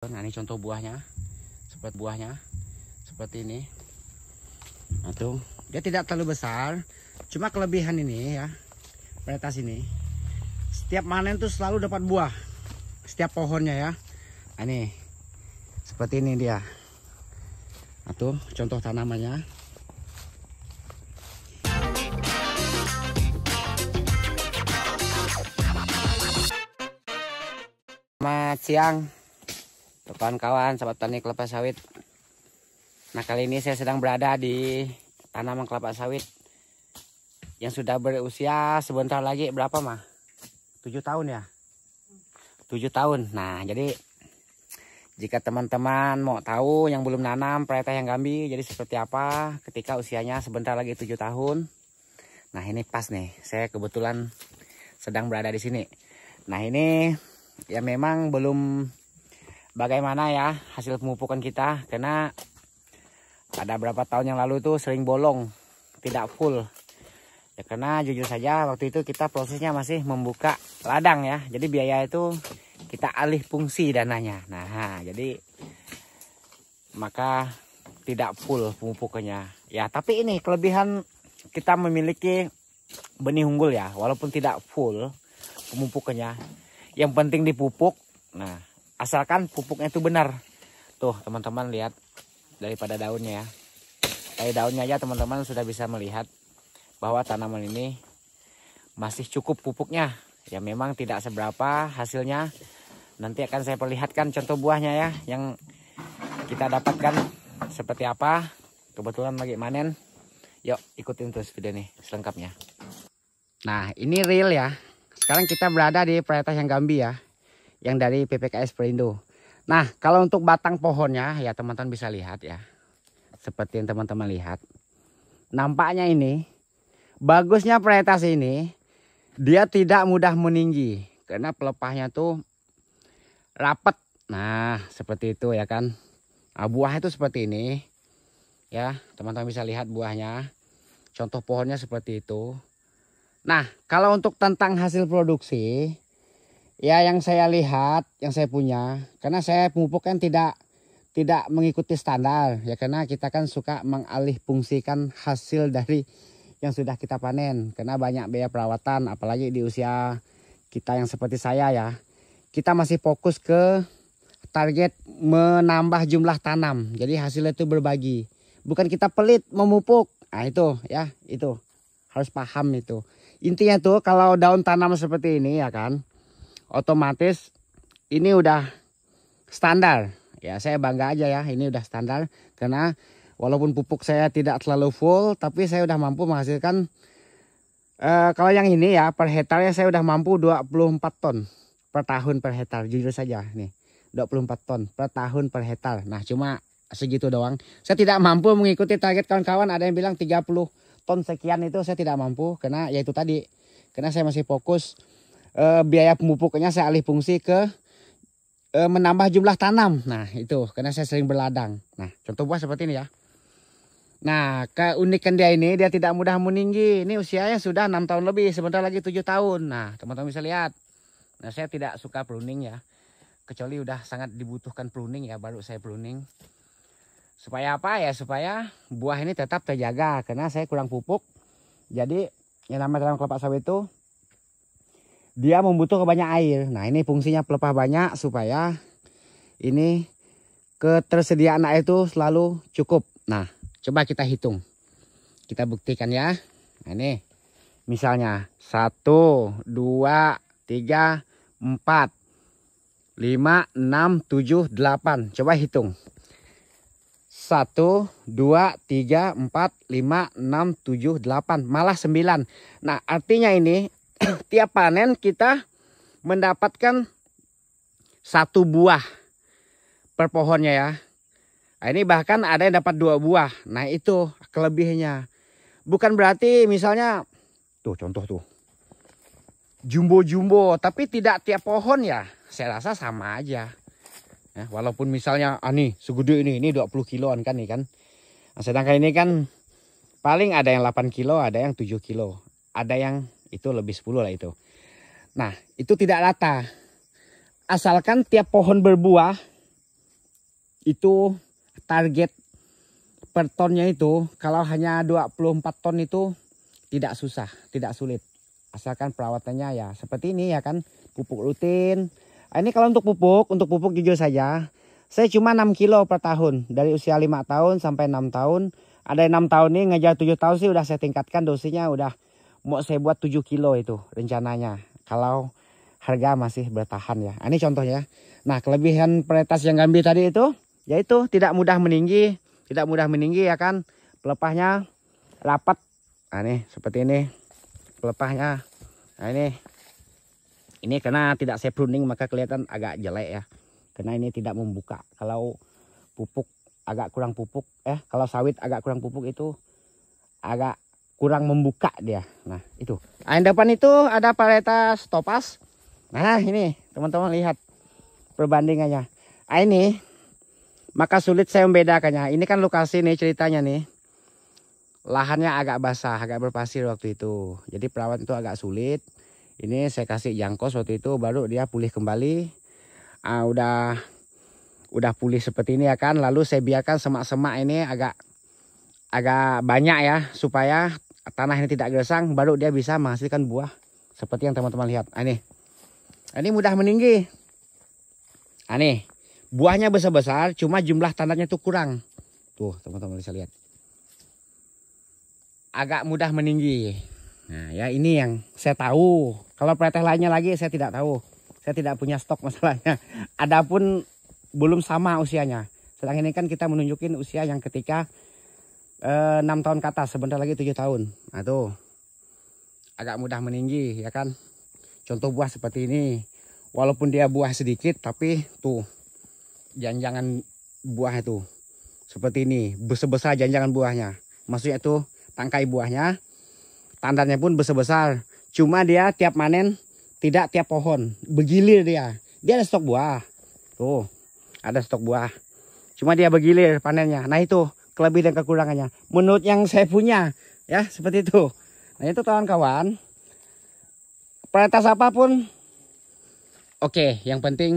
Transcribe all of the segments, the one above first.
Nah, ini contoh buahnya. Seperti ini. Nah, tuh, dia tidak terlalu besar. Cuma kelebihan ini ya, varietas ini. Setiap panen tuh selalu dapat buah. Setiap pohonnya ya. Nah, ini. Seperti ini dia. Nah, tuh, contoh tanamannya. Selamat siang. Kawan-kawan, sahabat tani kelapa sawit. Nah, kali ini saya sedang berada di tanaman kelapa sawit yang sudah berusia sebentar lagi berapa mah? 7 tahun ya? 7 tahun. Nah, jadi jika teman-teman mau tahu yang belum nanam varietas yang Gambi jadi seperti apa ketika usianya sebentar lagi 7 tahun. Nah, ini pas nih. Saya kebetulan sedang berada di sini. Nah, ini ya memang belum bagaimana ya hasil pemupukan kita, karena ada beberapa tahun yang lalu tuh sering bolong, tidak full ya, karena jujur saja waktu itu kita prosesnya masih membuka ladang ya, jadi biaya itu kita alih fungsi dananya. Nah, jadi maka tidak full pemupukannya ya. Tapi ini kelebihan kita memiliki benih unggul ya, walaupun tidak full pemupukannya, yang penting dipupuk. Nah, asalkan pupuknya itu benar. Tuh teman-teman lihat daripada daunnya ya. Dari daunnya aja teman-teman sudah bisa melihat bahwa tanaman ini masih cukup pupuknya. Ya memang tidak seberapa hasilnya. Nanti akan saya perlihatkan contoh buahnya ya, yang kita dapatkan seperti apa. Kebetulan lagi manen. Yuk ikutin terus video nih selengkapnya. Nah, ini real ya. Sekarang kita berada di varietas yang Gambi ya, yang dari PPKS Perindo. Nah, kalau untuk batang pohonnya ya teman-teman bisa lihat ya. Seperti yang teman-teman lihat. Nampaknya ini bagusnya varietas ini, dia tidak mudah meninggi karena pelepahnya tuh rapat. Nah, seperti itu ya kan. Nah, buah itu seperti ini. Ya, teman-teman bisa lihat buahnya. Contoh pohonnya seperti itu. Nah, kalau untuk tentang hasil produksi, ya yang saya lihat, yang saya punya, karena saya pemupuk kan tidak mengikuti standar ya, karena kita kan suka mengalih fungsikan hasil dari yang sudah kita panen, karena banyak biaya perawatan, apalagi di usia kita yang seperti saya ya, kita masih fokus ke target menambah jumlah tanam, jadi hasilnya itu berbagi, bukan kita pelit memupuk. Nah itu ya, itu harus paham itu. Intinya tuh kalau daun tanam seperti ini ya kan, otomatis ini udah standar ya. Saya bangga aja ya, ini udah standar, karena walaupun pupuk saya tidak terlalu full, tapi saya udah mampu menghasilkan kalau yang ini ya per hektarnya saya udah mampu 24 ton per tahun per hektar. Jujur saja nih, 24 ton per tahun per hektar. Nah, cuma segitu doang. Saya tidak mampu mengikuti target kawan-kawan, ada yang bilang 30 ton sekian, itu saya tidak mampu, karena ya itu tadi, karena saya masih fokus biaya pemupukannya saya alih fungsi ke menambah jumlah tanam. Nah itu karena saya sering berladang. Nah contoh buah seperti ini ya. Nah keunikan dia ini, dia tidak mudah meninggi. Ini usianya sudah 6 tahun lebih, sebentar lagi 7 tahun. Nah teman-teman bisa lihat. Nah saya tidak suka pruning ya, kecuali udah sangat dibutuhkan pruning ya baru saya pruning. Supaya apa ya, supaya buah ini tetap terjaga, karena saya kurang pupuk. Jadi yang namanya tanaman kelapa sawit itu dia membutuhkan banyak air. Nah ini fungsinya pelepah banyak supaya ini ketersediaan air itu selalu cukup. Nah coba kita hitung, kita buktikan ya. Nah ini misalnya 1, 2, 3, 4, 5, 6, 7, 8. Coba hitung. 1, 2, 3, 4, 5, 6, 7, 8, malah 9. Nah artinya ini tiap panen kita mendapatkan 1 buah per pohonnya ya. Nah, ini bahkan ada yang dapat 2 buah. Nah itu kelebihannya. Bukan berarti misalnya tuh contoh tuh jumbo-jumbo, tapi tidak tiap pohon ya. Saya rasa sama aja. Ya, walaupun misalnya nih segede ini 20 kiloan kan nih kan. Nah, sedangkan ini kan paling ada yang 8 kilo, ada yang 7 kilo, ada yang itu lebih 10 lah itu. Nah itu tidak rata. Asalkan tiap pohon berbuah itu target per tonnya itu kalau hanya 24 ton itu tidak susah, tidak sulit. Asalkan perawatannya ya seperti ini ya kan, pupuk rutin. Ini kalau untuk pupuk jujur saja, saya cuma 6 kilo per tahun. Dari usia 5 tahun sampai 6 tahun. Ada 6 tahun nih ngejar 7 tahun sih udah saya tingkatkan dosisnya, udah mau saya buat 7 kilo itu rencananya. Kalau harga masih bertahan ya. Ini contohnya. Nah kelebihan varietas yang Gambi tadi itu, yaitu tidak mudah meninggi. Tidak mudah meninggi ya kan. Pelepahnya rapat. Nah nih seperti ini pelepahnya. Nah ini karena tidak saya pruning maka kelihatan agak jelek ya. Karena ini tidak membuka. Kalau pupuk agak kurang pupuk. Kalau sawit agak kurang pupuk itu agak kurang membuka dia. Nah itu. Nah, yang depan itu ada varietas Topaz. Nah ini teman-teman lihat perbandingannya. Nah, ini maka sulit saya membedakannya. Ini kan lokasi nih ceritanya nih. Lahannya agak basah, agak berpasir waktu itu. Jadi perawat itu agak sulit. Ini saya kasih jangkos waktu itu baru dia pulih kembali. Udah pulih seperti ini ya kan. Lalu saya biarkan semak-semak ini agak banyak ya supaya tanah ini tidak gersang, baru dia bisa menghasilkan buah seperti yang teman-teman lihat. Ini mudah meninggi. Nih buahnya besar-besar, cuma jumlah tandanya itu kurang. Tuh teman-teman bisa lihat. Agak mudah meninggi. Nah ya ini yang saya tahu. Kalau varietas lainnya lagi saya tidak tahu. Saya tidak punya stok masalahnya. Adapun belum sama usianya. Sedang ini kan kita menunjukin usia yang ketika 6 tahun ke atas. Sebentar lagi 7 tahun. Nah tuh. Agak mudah meninggi ya kan. Contoh buah seperti ini. Walaupun dia buah sedikit tapi tuh. Jangan-jangan buah itu seperti ini, besar-besar jangan-jangan buahnya. Maksudnya itu tangkai buahnya, tandannya pun besar-besar. Cuma dia tiap panen tidak tiap pohon, bergilir dia. Dia ada stok buah, tuh ada stok buah. Cuma dia bergilir panennya. Nah itu kelebihan dan kekurangannya. Menurut yang saya punya, ya seperti itu. Nah itu kawan-kawan, varietas apapun, oke. Yang penting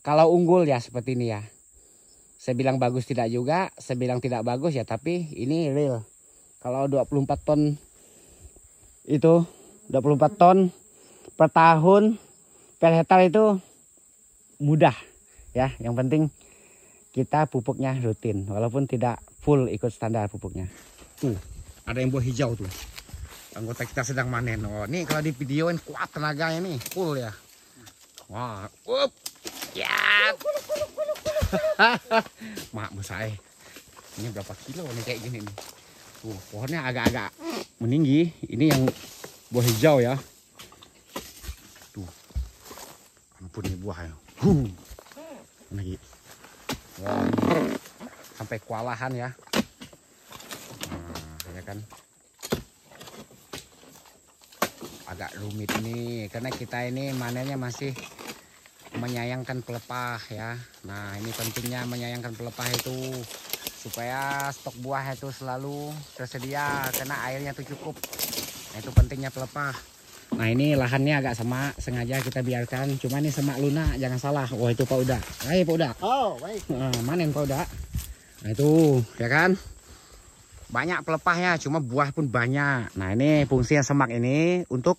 kalau unggul ya seperti ini ya. Saya bilang bagus tidak juga. Saya bilang tidak bagus ya. Tapi ini real. Kalau 24 ton itu. 24 ton per tahun. Per hektar itu mudah. Ya yang penting kita pupuknya rutin. Walaupun tidak full ikut standar pupuknya. Tuh ada yang buah hijau tuh. Anggota kita sedang manen. Oh ini kalau di videoin kuat tenaganya nih. Full ya. Wah. Ya. Mak besar. Ini berapa kilo nih kayak gini nih. Tuh, pohonnya agak-agak meninggi. Ini yang buah hijau ya. Tuh. Ampun nih buah ya. Lagi. Wah, sampai kewalahan ya. Nah, ya kan. Agak rumit nih karena kita ini manennya masih menyayangkan pelepah ya. Nah ini pentingnya menyayangkan pelepah itu supaya stok buah itu selalu tersedia karena airnya itu cukup. Nah itu pentingnya pelepah. Nah ini lahannya agak semak, sengaja kita biarkan. Cuma ini semak lunak, jangan salah. Wah itu Pak Uda. Hai Pak Uda. Oh baik. Nah, manen Pak Uda. Nah itu ya kan. Banyak pelepahnya, cuma buah pun banyak. Nah ini fungsinya semak ini untuk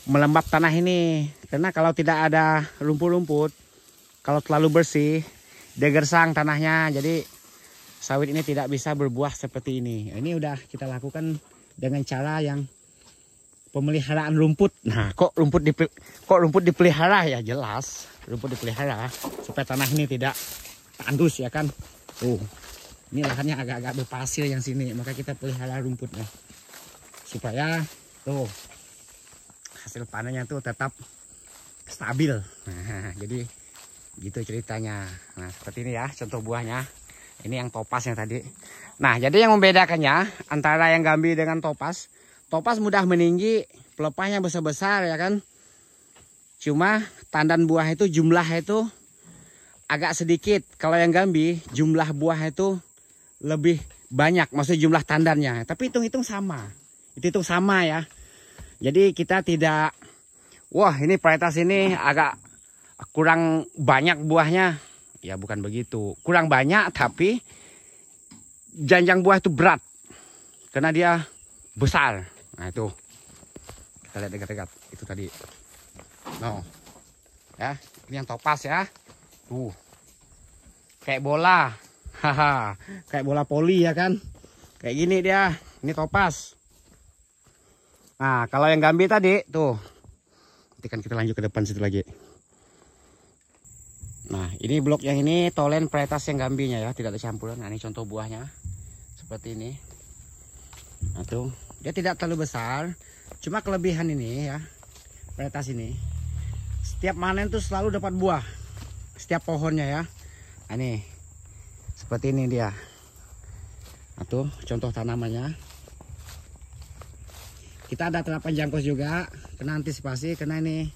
melembab tanah ini. Karena kalau tidak ada rumput-rumput, kalau terlalu bersih, dia gersang tanahnya. Jadi sawit ini tidak bisa berbuah seperti ini. Ini udah kita lakukan dengan cara yang pemeliharaan rumput. Nah, kok rumput dipelihara ya? Jelas, rumput dipelihara supaya tanah ini tidak tandus ya kan. Ini lahannya agak-agak berpasir yang sini, maka kita pelihara rumputnya supaya tuh hasil panennya tuh tetap stabil. Nah, jadi gitu ceritanya. Nah seperti ini ya contoh buahnya. Ini yang Topaz yang tadi. Nah jadi yang membedakannya antara yang Gambi dengan Topaz. Topaz mudah meninggi, pelepahnya besar-besar ya kan. Cuma tandan buah itu jumlah itu agak sedikit. Kalau yang Gambi jumlah buah itu lebih banyak. Maksudnya jumlah tandannya. Tapi hitung-hitung sama. Itu sama ya. Jadi kita tidak, wah ini varietas ini agak kurang banyak buahnya. Ya bukan begitu. Kurang banyak tapi janjang buah itu berat. Karena dia besar. Nah itu. Kita lihat dekat-dekat. Itu tadi. No. Ya, ini yang topas ya. Tuh. Kayak bola. Haha. Kayak bola poli ya kan. Kayak gini dia. Ini topas. Nah, kalau yang gambi tadi tuh. Nanti kan kita lanjut ke depan situ lagi. Nah, ini blok yang ini Tholen Varietas yang gambinya ya, tidak ada campuran. Nah, ini contoh buahnya. Seperti ini. Nah, tuh. Dia tidak terlalu besar. Cuma kelebihan ini ya. Varietas ini. Setiap panen tuh selalu dapat buah. Setiap pohonnya ya. Nah, ini. Seperti ini dia. Nah, tuh contoh tanamannya. Kita ada terapan jangkos juga. Kena antisipasi karena ini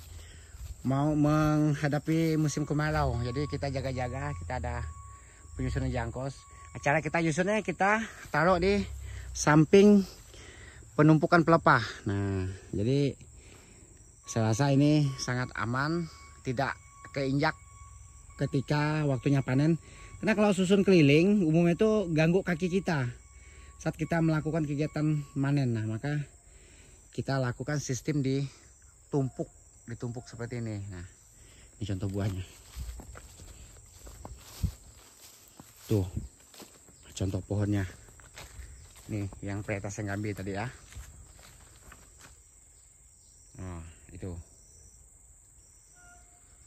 mau menghadapi musim kemarau, jadi kita jaga-jaga. Kita ada penyusunan jangkos. Acara kita nyusunnya kita taruh di samping penumpukan pelepah. Nah, jadi saya rasa ini sangat aman, tidak keinjak ketika waktunya panen. Karena kalau susun keliling umumnya itu ganggu kaki kita saat kita melakukan kegiatan manen. Nah, maka kita lakukan sistem ditumpuk seperti ini. Nah, ini contoh buahnya. Tuh, contoh pohonnya. Nih, yang Varietas yang gambi tadi ya. Nah, itu.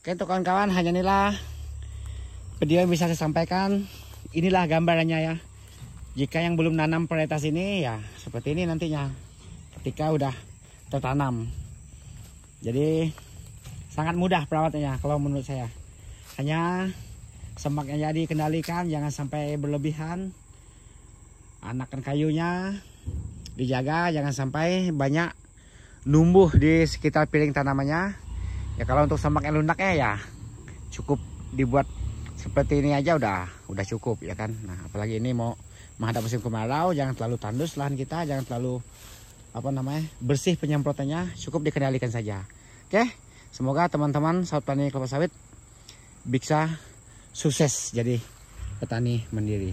Oke, untuk kawan-kawan, hanya inilah video yang bisa saya sampaikan. Inilah gambarannya ya. Jika yang belum nanam Varietas ini ya seperti ini nantinya ketika udah tertanam. Jadi sangat mudah perawatannya kalau menurut saya. Hanya semaknya jadi kendalikan, jangan sampai berlebihan. Anakan kayunya dijaga, jangan sampai banyak numbuh di sekitar piring tanamannya. Ya kalau untuk semak yang lunaknya ya cukup dibuat seperti ini aja udah cukup ya kan. Nah, apalagi ini mau menghadap musim kemarau, jangan terlalu tandus lahan kita, jangan terlalu bersih penyemprotannya, cukup dikendalikan saja. Oke, semoga teman-teman sahabat petani kelapa sawit bisa sukses jadi petani mandiri.